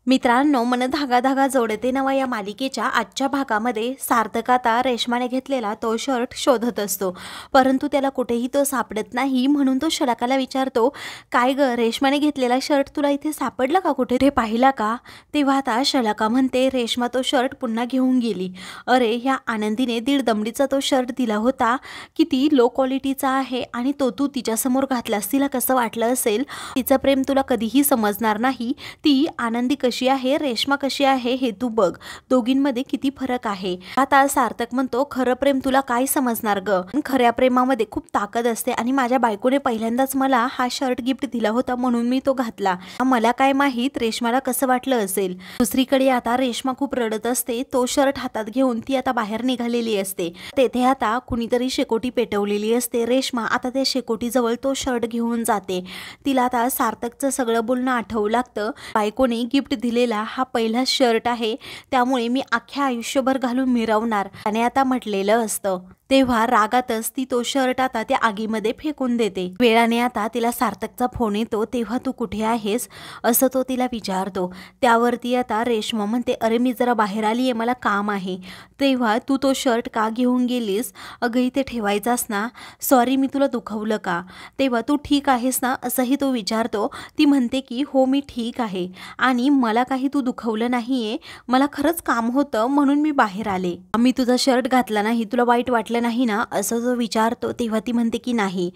मित्रांनो, मन धागा धागा जोडते नवा या मालिकेच्या आजच्या भागामध्ये सार्थक आता रेशमाने घेतलेला तो शर्ट शोधत असतो, परंतु त्याला कुठेही तो सापडत नाही. म्हणून तो शलाकाला विचारतो, काय ग, रेशमाने घेतलेला शर्ट तुला इथे सापडला का, कुठे ते पाहिला का? तेव्हा आता शलाका म्हणते, रेशमा तो शर्ट पुन्हा घेऊन गेली. अरे, ह्या आनंदीने दीड दमडीचा तो शर्ट दिला होता, किती लो क्वालिटीचा आहे, आणि तो तू तिच्यासमोर घातलास. तिला कसं वाटलं असेल? तिचं प्रेम तुला कधीही समजणार नाही. ती आनंदी कशी आहे, रेशमा कशी आहे हे तू बघ, दोघींमध्ये किती फरक आहे. आता सार्थक म्हणतो, खरं प्रेम तुला काय समजणार ग, खऱ्या प्रेमामध्ये खूप ताकद असते, आणि माझ्या बायकोने पहिल्यांदाच मला हा शर्ट गिफ्ट दिला होता म्हणून मी तो घातला. मला काय माहित रेशमाला कसं वाटलं असेल. दुसरीकडे आता रेशमा खूप रडत असते. तो शर्ट हातात घेऊन ती आता बाहेर निघालेली असते. तेथे आता कुणीतरी शेकोटी पेटवलेली असते. रेशमा आता त्या शेकोटीजवळ तो शर्ट घेऊन जाते. तिला आता सार्थकचं सगळं बोलणं आठवू लागतं. बायकोने गिफ्ट दिलेला हा पहिला शर्ट आहे, त्यामुळे मी अख्ख्या आयुष्यभर घालून मिरवणार त्याने आता म्हटलेलं असतं. तेव्हा रागातच ती तो शर्ट आता त्या आगीमध्ये फेकून देते. वेळाने आता तिला सार्थकचा फोन येतो. तेव्हा तू कुठे आहेस असं तो तिला विचारतो. त्यावरती आता रेशमा म्हणते, अरे मी जरा बाहेर आली आहे, मला काम आहे. तेव्हा तू तो शर्ट का घेऊन गेलीस? अगं इथे ठेवायचास ना. सॉरी, मी तुला दुखवलं का? तेव्हा तू ठीक आहेस ना असंही तो विचारतो. ती म्हणते की हो मी ठीक आहे, आणि मला काही तू दुखवलं नाहीये, मला खरंच काम होतं म्हणून मी बाहेर आले. मी तुझा शर्ट घातला नाही, तुला वाईट वाटलं नाही ना असं जो विचारतो. तेव्हा ती म्हणते की नाही,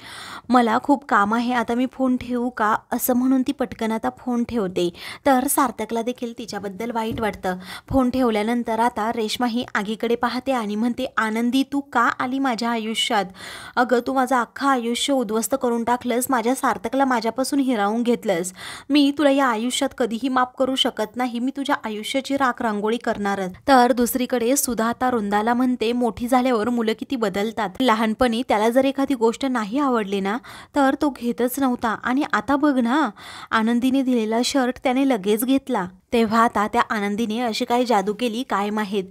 मला खूप काम आहे, आता मी फोन ठेवू का असं म्हणून ती पटकन आता फोन ठेवते. तर सार्थकला देखील तिच्याबद्दल वाईट वाटतं. फोन ठेवल्यानंतर आता रेशमा ही आगीकडे पाहते आणि म्हणते, आनंदी तू का आली माझ्या आयुष्यात? अगं तू माझं अख्खं आयुष्य उद्ध्वस्त करून टाकलंस, माझ्या सार्थकला माझ्यापासून हिरावून घेतलंस. मी तुला या आयुष्यात कधीही माफ करू शकत नाही, मी तुझ्या आयुष्याची राख रांगोळी करणारच. तर दुसरीकडे सुधा आता वृंदाला म्हणते, मोठी झाल्यावर मुलं किती बदलतात. लहानपणी त्याला जर एखादी गोष्ट नाही आवडली ना तर तो घेतच नव्हता, आणि आता बघ ना, आनंदीने दिलेला शर्ट त्याने लगेच घेतला. तेव्हा आता त्या आनंदीने अशी काही जादू केली काय माहीत,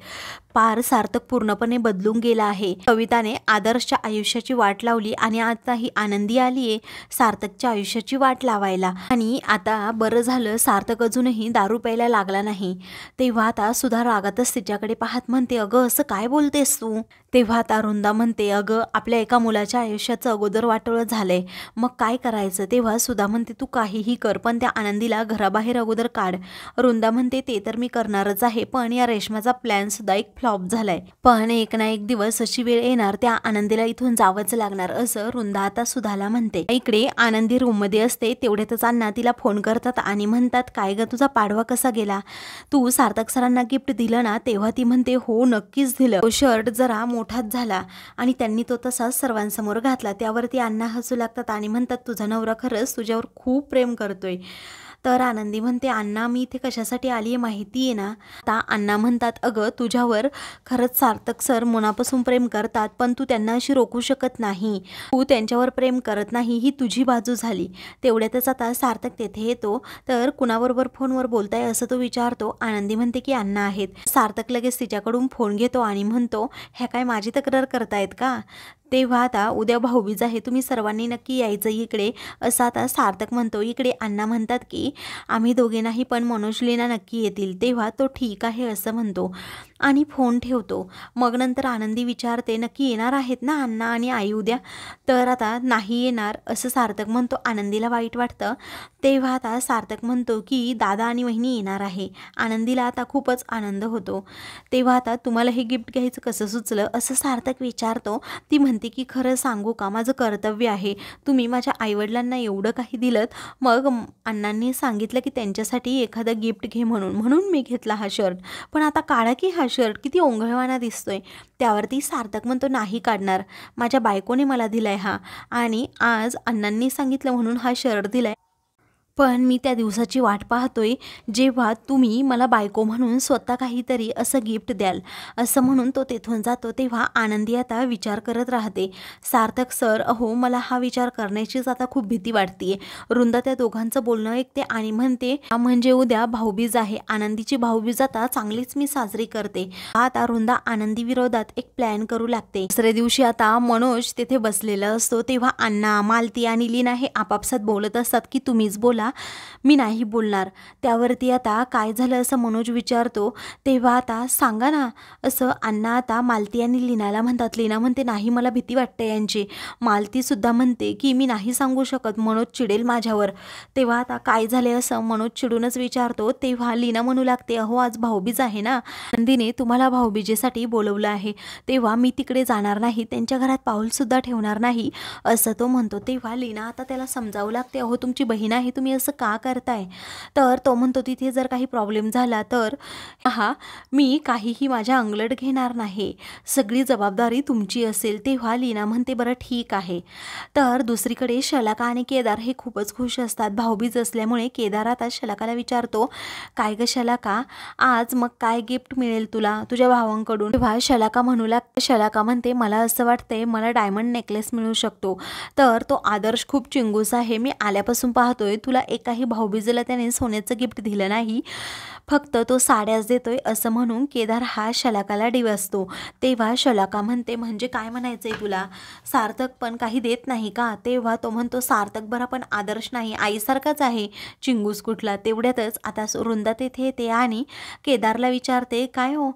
पार सार्थक पूर्णपणे बदलून गेला आहे. कविताने आदर्शच्या आयुष्याची वाट लावली, आणि आता ही आनंदी आलीये सार्थकच्या आयुष्याची वाट लावायला. आणि आता बरं झालं सार्थक अजूनही दारू प्यायला लागला नाही. तेव्हा आता सुधा रागातच तिच्याकडे पाहत म्हणते, अगं असं काय बोलतेस तू? तेव्हा आता वृंदा म्हणते, अगं आपल्या एका मुलाच्या आयुष्याचं अगोदर वाटोळं झालंय, मग काय करायचं? तेव्हा सुधा म्हणते, तू काहीही कर, पण त्या आनंदीला घराबाहेर अगोदर काढ. वृंदा म्हणते, ते तर मी करणारच आहे, पण या रेशमाचा प्लॅन सुद्धा एक फ्लॉप झालाय. पण एक ना एक दिवस अशी वेळ येणार, त्या आनंदीला इथून जावंच लागणार असं वृंदा आता सुधाला म्हणते. इकडे आनंदी रूम मध्ये असते. तेवढ्यातच अण्णा तिला फोन करतात आणि म्हणतात, काय ग तुझा पाडवा कसा गेला? तू सार्थक सरांना गिफ्ट दिलं ना? तेव्हा ती म्हणते, हो नक्कीच दिलं. तो शर्ट जरा मोठाच झाला आणि त्यांनी तो तसाच सर्वांसमोर घातला. त्यावरती अण्णा हसू लागतात आणि म्हणतात, तुझा नवरा खरंच तुझ्यावर खूप प्रेम करतोय. तर आनंदी म्हणते, अण्णा मी इथे कशासाठी आली आहे माहिती आहे ना? आता अण्णा म्हणतात, अगं तुझ्यावर खरंच सार्थक सर मनापासून प्रेम करतात, पण तू त्यांना अशी रोखू शकत नाही. तू त्यांच्यावर प्रेम करत नाही ही तुझी बाजू झाली. तेवढ्यातच आता सार्थक तेथे येतो. तर कुणाबरोबर फोनवर बोलताय असं तो विचारतो. आनंदी म्हणते की अण्णा आहेत. सार्थक लगेच तिच्याकडून फोन घेतो आणि म्हणतो, ह्या काय माझी तक्रार करतायत का? तेव्हा आता उद्या भाऊबीज आहे, तुम्ही सर्वांनी नक्की यायचं इकडे असं आता सार्थक म्हणतो. इकडे अण्णा म्हणतात की आम्ही दोघे नाही, पण मनोज लीना नक्की येतील. तेव्हा तो ठीक आहे असं म्हणतो आणि फोन ठेवतो. मग नंतर आनंदी विचारते, नक्की येणार आहेत ना अण्णा आणि आई उद्या? तर आता नाही येणार असं सार्थक म्हणतो. आनंदीला वाईट वाटतं. तेव्हा आता सार्थक म्हणतो की दादा आणि वहिनी येणार आहे. आनंदीला आता खूपच आनंद होतो. तेव्हा आता तुम्हाला हे गिफ्ट घ्यायचं कसं सुचलं असं सार्थक विचारतो. ती म्हणते की खरं सांगू का, माझं कर्तव्य आहे. तुम्ही माझ्या आईवडिलांना एवढं काही दिलं, मग अण्णांनी सांगितलं की त्यांच्यासाठी एखादं गिफ्ट घे म्हणून मी घेतला हा शर्ट. पण आता काढा की हा शर्ट, किती ओंघळवाना दिसतोय. त्यावरती सार्थक म्हणतो, नाही काढणार, माझ्या बायकोने मला दिलाय हा, आणि आज अण्णांनी सांगितलं म्हणून हा शर्ट दिलाय. पण मी त्या दिवसाची वाट पाहतोय जेव्हा तुम्ही मला बायको म्हणून स्वतः काहीतरी असं गिफ्ट द्याल असं म्हणून तो तेथून जातो. तेव्हा आनंदी आता विचार करत राहते, सार्थक सर, अहो मला हा विचार करण्याचीच आता खूप भीती वाटतेय. वृंदा त्या दोघांचं बोलणं ऐकते आणि म्हणते, म्हणजे उद्या भाऊबीज आहे, आनंदीची भाऊबीज आता चांगलीच मी साजरी करते. आता वृंदा आनंदी विरोधात एक प्लॅन करू लागते. दुसऱ्या दिवशी आता मनोज तेथे बसलेला असतो. तेव्हा अण्णा, मालती आणि लीना हे आपापसात बोलत असतात की तुम्हीच बोला, तुला मी नाही बोलणार. त्यावरती आता काय झालं असं मनोज विचारतो. तेव्हा आता सांगा ना असं अण्णा आता मालती आणि लीनाला म्हणतात. लीना म्हणते नाही मला भीती वाटते यांची. मालतीसुद्धा म्हणते की मी नाही सांगू शकत, मनोज चिडेल माझ्यावर. तेव्हा आता काय झाले असं मनोज चिडूनच विचारतो. तेव्हा लीना म्हणू लागते अहो आज भाऊबीज आहे ना, नंदीने तुम्हाला भाऊबीजेसाठी बोलवलं आहे, तेव्हा मी तिकडे जाणार नाही, त्यांच्या घरात पाऊलसुद्धा ठेवणार नाही असं तो म्हणतो. तेव्हा लीना आता त्याला समजावू लागते अहो तुमची बहीण आहे, तुम्ही असं का करताय. तर तो म्हणतो तिथे जर काही प्रॉब्लेम झाला तर मी काहीही माझ्या अंगलट घेणार नाही, सगळी जबाबदारी तुमची असेल. तेव्हा लीना म्हणते बरं ठीक आहे. तर दुसरीकडे शलाका आणि केदार हे खूपच खुश असतात. भाऊबीज असल्यामुळे केदार आता शलाकाला विचारतो काय ग शलाका आज मग काय गिफ्ट मिळेल तुला तुझ्या भावांकडून. तेव्हा शलाका म्हणते मला असं वाटतंय मला डायमंड नेकलेस मिळू शकतो. तर तो आदर्श खूप चिंगूस आहे, मी आल्यापासून पाहतोय तुला एकाही भाऊबीजेला त्याने सोन्याचं गिफ्ट दिलं नाही, फक्त तो साड्याच देतोय असं म्हणून केदार हा शलाकाला डिवसतो. तेव्हा शलाका म्हणते म्हणजे काय म्हणायचंय तुला, सार्थक पण काही देत नाही का. तेव्हा तो म्हणतो सार्थक बरा पण आदर्श नाही, आईसारखाच आहे, चिंगूस कुठला. तेवढ्यातच आता वृंदा तेथे येते आणि केदारला विचारते काय हो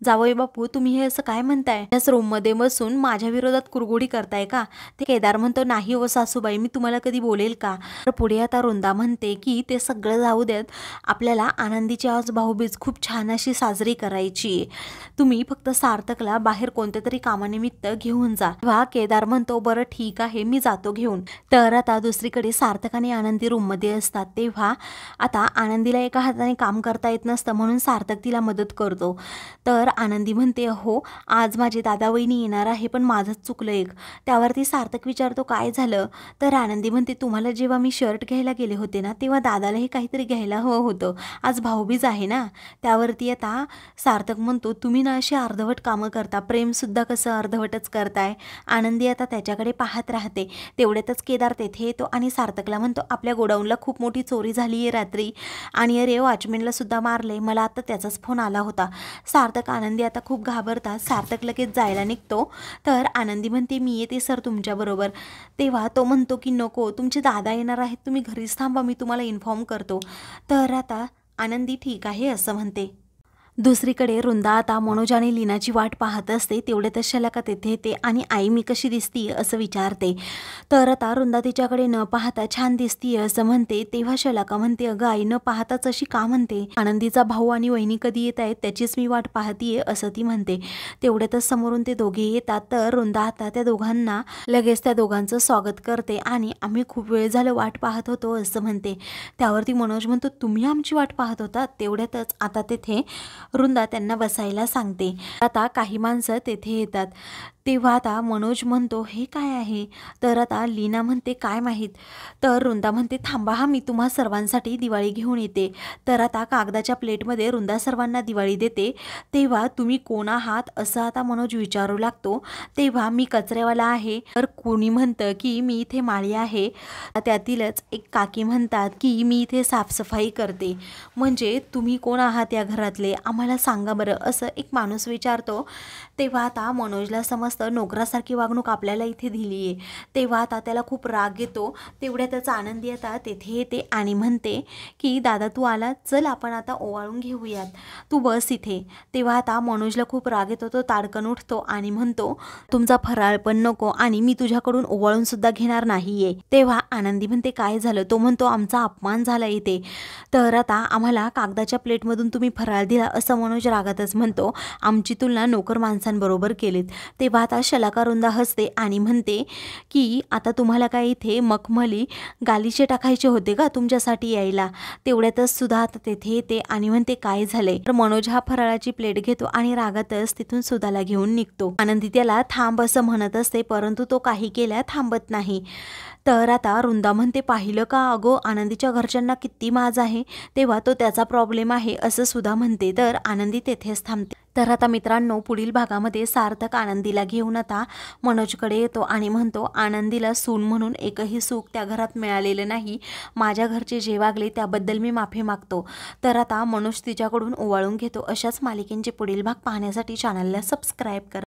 जावई बापू तुम्ही हे असं काय म्हणताय, त्याच रूममध्ये बसून माझ्या विरोधात कुरगुडी करताय का. ते केदार म्हणतो नाही हो सासूबाई मी तुम्हाला कधी बोलेल का. तर पुढे आता वृंदा म्हणते की ते सगळं जाऊ देत, आपल्याला आनंदीची आज भाऊबीज खूप छान अशी साजरी करायची, तुम्ही फक्त सार्थकला बाहेर कोणत्या तरी कामानिमित्त घेऊन जा. तेव्हा केदार म्हणतो बरं ठीक आहे मी जातो घेऊन. तर आता दुसरीकडे सार्थक आणि आनंदी रूममध्ये असतात. तेव्हा आता आनंदीला एका हाताने काम करता येत नसतं म्हणून सार्थक तिला मदत करतो. तर आनंदी म्हणते हो आज माझे दादा वहिनी येणार आहे पण माझंच चुकलं एक. त्यावरती सार्थक विचारतो काय झालं. तर आनंदी म्हणते तुम्हाला जेव्हा मी शर्ट घ्यायला गेले होते ना तेव्हा दादालाही काहीतरी घ्यायला हवं होतं, आज भाऊबीज आहे ना. त्यावरती आता सार्थक म्हणतो तुम्ही ना अशी अर्धवट कामं करता, प्रेमसुद्धा कसं अर्धवटच करताय. आनंदी आता त्याच्याकडे पाहत राहते. तेवढ्यातच केदार तेथे येतो आणि सार्थकला म्हणतो आपल्या गोडाऊनला खूप मोठी चोरी झाली आहे रात्री आणि अरे वॉचमॅनला सुद्धा मारले, मला आता त्याचाच फोन आला होता. सार्थक आनंदी आता खूप घाबरतात. सार्थक लगेच जायला निघतो. तर आनंदी म्हणते मी येते सर तुमच्याबरोबर. तेव्हा तो म्हणतो की नको तुमचे दादा येणार आहेत, तुम्ही घरीच थांबा मी तुम्हाला इन्फॉर्म करतो. तर आता आनंदी ठीक आहे असं म्हणते. दुसरीकडे वृंदा आता मनोज आणि लीनाची वाट पाहत असते. तेवढ्यातच शलाका तेथे येते आणि आई मी कशी दिसतीये असं विचारते. तर आता वृंदा तिच्याकडे न पाहता छान दिसतीये असं म्हणते. तेव्हा शलाका म्हणते अगं आई न पाहताच अशी का म्हणते, आनंदीचा भाऊ आणि वहिनी कधी येत आहेत त्याचीच मी वाट पाहतीये असं ती म्हणते. तेवढ्यातच समोरून ते दोघे येतात. तर वृंदा आता त्या दोघांना लगेच त्या दोघांचं स्वागत करते आणि आम्ही खूप वेळ झालं वाट पाहत होतो असं म्हणते. त्यावरती मनोज म्हणतो तुम्ही आमची वाट पाहत होता. तेवढ्यातच आता तेथे वृंदा त्यांना बसायला सांगते. आता काही माणसं तेथे येतात. तेव्हा आता मनोज म्हणतो हे काय आहे. तर आता लीना म्हणते काय माहीत. तर वृंदा म्हणते थांबा मी तुम्हा सर्वांसाठी दिवाळी घेऊन येते. तर आता कागदाच्या प्लेटमध्ये वृंदा सर्वांना दिवाळी देते. तेव्हा तुम्ही कोण आहात असं आता मनोज विचारू लागतो. तेव्हा मी कचरेवाला आहे. तर कोणी म्हणतं की मी इथे माळी आहे. त्यातीलच एक काकी म्हणतात की मी इथे साफसफाई करते. म्हणजे तुम्ही कोण आहात या घरातले आम्हाला सांगा बरं असं एक माणूस विचारतो. तेव्हा आता मनोजला समजतं नोकरासारखी वागणूक आपल्याला इथे दिली आहे. तेव्हा आता त्याला खूप राग येतो. तेवढ्यातच आनंदी आता तेथे येते आणि म्हणते की दादा तू आला, चल आपण आता ओवाळून घेऊयात, तू बस इथे. तेव्हा आता मनोजला खूप राग येतो. तो ताडकन उठतो आणि म्हणतो तुमचा फराळ पण नको आणि मी तुझ्याकडून ओवाळून सुद्धा घेणार नाहीये. तेव्हा आनंदी म्हणते काय झालं. तो म्हणतो आमचा अपमान झाला इथे. तर आता आम्हाला कागदाच्या प्लेटमधून तुम्ही फराळ दिला असं मनोज रागातच म्हणतो. आमची तुलना नोकर माणसांबरोबर केलीत. तेव्हा आता शलाका वृंदा हसते आणि म्हणते की आता तुम्हाला काय इथे मखमली गालीचे टाकायचे होते का तुमच्यासाठी यायला. तेवढ्यातच सुद्धा आता तेथे येते आणि म्हणते काय झाले. तर मनोज हा फराळाची प्लेट घेतो आणि रागातच तिथून सुधाला घेऊन निघतो. आनंदी त्याला थांब असं म्हणत असते परंतु तो काही केल्या थांबत नाही. तर आता वृंदा म्हणते पाहिलं का अगो आनंदीच्या घरच्यांना किती माज आहे. तेव्हा तो त्याचा प्रॉब्लेम आहे असं सुद्धा म्हणते. तर आनंदी तेथेच थांबते. तर आता मित्रांनो पुढील भागामध्ये सार्थक आनंदीला घेऊन आता मनोजकडे येतो आणि म्हणतो आनंदीला सून म्हणून एकही सुख त्या घरात मिळालेलं नाही. माझ्या घरचे जे वागले त्याबद्दल मी माफी मागतो. तर आता मनोज तिच्याकडून ओवाळून घेतो. अशाच मालिकेंचे पुढील भाग पाहण्यासाठी चॅनलला सबस्क्राईब करा.